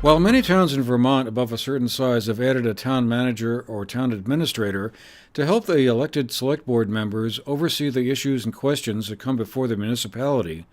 While many towns in Vermont above a certain size have added a town manager or town administrator to help the elected select board members oversee the issues and questions that come before the municipality,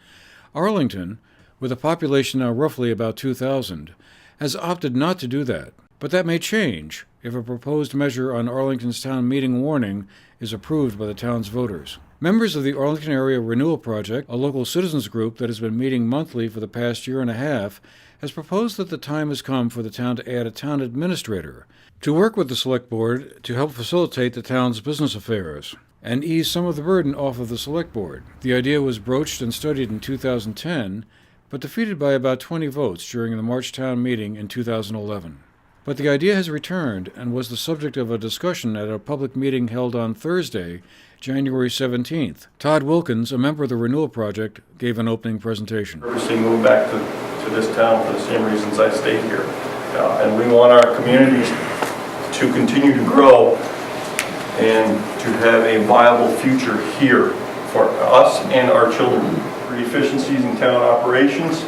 Arlington, with a population now roughly about 2,000, has opted not to do that. But that may change if a proposed measure on Arlington's town meeting warning is approved by the town's voters. Members of the Arlington Area Renewal Project, a local citizens group that has been meeting monthly for the past year and a half, has proposed that the time has come for the town to add a town administrator to work with the select board to help facilitate the town's business affairs and ease some of the burden off of the select board. The idea was broached and studied in 2010, but defeated by about 20 votes during the March town meeting in 2011. But the idea has returned and was the subject of a discussion at a public meeting held on Thursday, January 17th. Todd Wilkins, a member of the Renewal Project, gave an opening presentation. Purposely moved back to this town for the same reasons I stayed here. And we want our communities to continue to grow and to have a viable future here for us and our children. For efficiencies in town operations,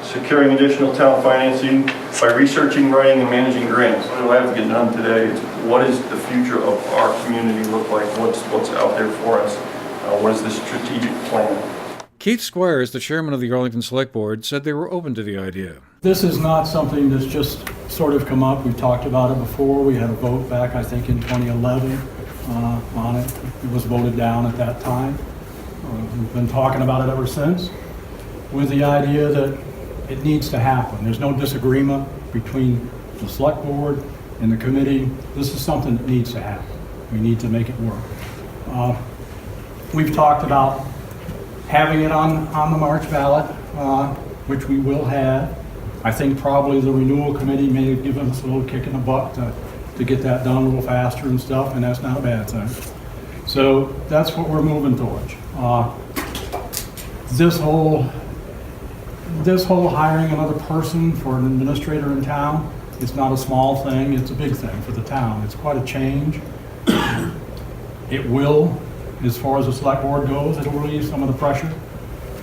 securing additional town financing by researching, writing, and managing grants. What do I have to get done today? It's what does the future of our community look like? What's out there for us? What is the strategic plan? Keith Squires, the chairman of the Arlington Select Board, said they were open to the idea. This is not something that's just sort of come up. We've talked about it before. We had a vote back, I think, in 2011 on it. It was voted down at that time. We've been talking about it ever since with the idea that it needs to happen. There's no disagreement between the select board and the committee. This is something that needs to happen. We need to make it work. We've talked about having it on the March ballot, which we will have. I think probably the renewal committee may have given us a little kick in the butt to get that done a little faster and stuff, and that's not a bad thing. So that's what we're moving towards. This whole hiring another person for an administrator in town, it's not a small thing, it's a big thing for the town. It's quite a change. It will, as far as the select board goes, it'll relieve some of the pressure.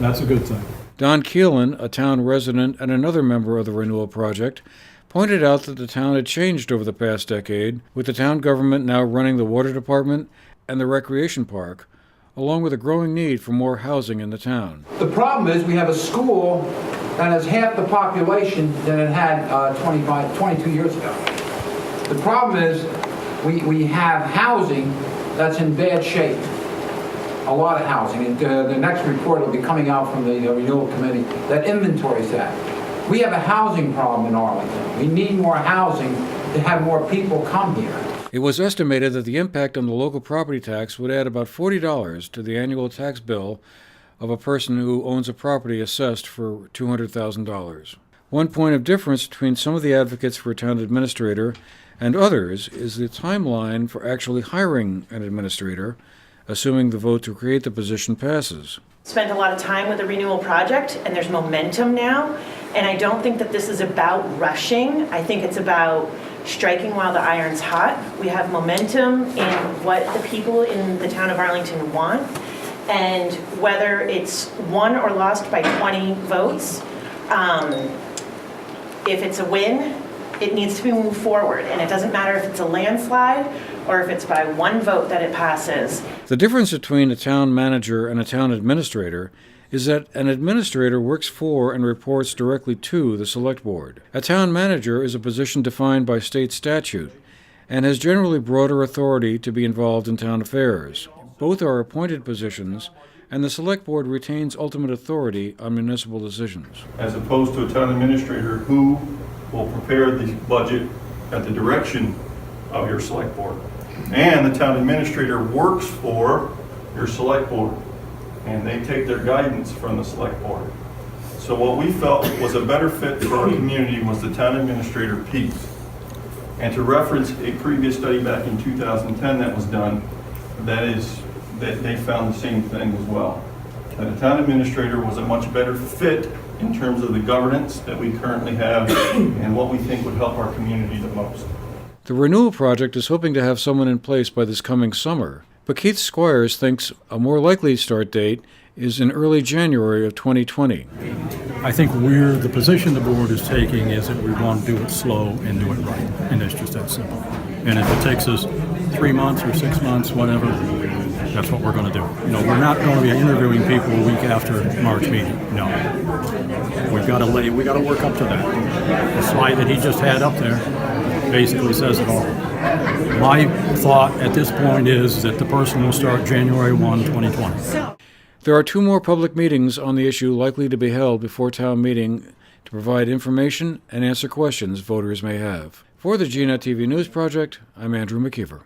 That's a good thing. Don Keelan, a town resident and another member of the Renewal Project, pointed out that the town had changed over the past decade, with the town government now running the water department and the recreation park, along with a growing need for more housing in the town. The problem is we have a school that has half the population that it had 22 years ago. The problem is we have housing that's in bad shape. A lot of housing. And the next report will be coming out from the Renewal Committee that inventories that. We have a housing problem in Arlington. We need more housing to have more people come here. It was estimated that the impact on the local property tax would add about $40 to the annual tax bill of a person who owns a property assessed for $200,000. One point of difference between some of the advocates for a town administrator and others is the timeline for actually hiring an administrator, assuming the vote to create the position passes. Spent a lot of time with the Renewal Project, and there's momentum now, and I don't think that this is about rushing. I think it's about striking while the iron's hot. We have momentum in what the people in the town of Arlington want, and whether it's won or lost by 20 votes, if it's a win, it needs to be moved forward, and it doesn't matter if it's a landslide or if it's by one vote that it passes. The difference between a town manager and a town administrator is that an administrator works for and reports directly to the select board. A town manager is a position defined by state statute and has generally broader authority to be involved in town affairs. Both are appointed positions, and the select board retains ultimate authority on municipal decisions. As opposed to a town administrator who will prepare the budget at the direction of your select board. And the town administrator works for your select board, and they take their guidance from the select board. So what we felt was a better fit for our community was the town administrator piece. And to reference a previous study back in 2010 that was done, that they found the same thing as well. That a town administrator was a much better fit in terms of the governance that we currently have and what we think would help our community the most. The Renewal Project is hoping to have someone in place by this coming summer, but Keith Squires thinks a more likely start date is in early January of 2020. I think the position the board is taking is that we want to do it slow and do it right, and it's just that simple. And if it takes us 3 months or 6 months, whatever, that's what we're going to do. You know, we're not going to be interviewing people a week after March meeting. No, we got to work up to that. The slide that he just had up there basically says it all. My thought at this point is that the person will start January 1, 2020. There are 2 more public meetings on the issue likely to be held before town meeting to provide information and answer questions voters may have. For the GNAT-TV News Project, I'm Andrew McKeever.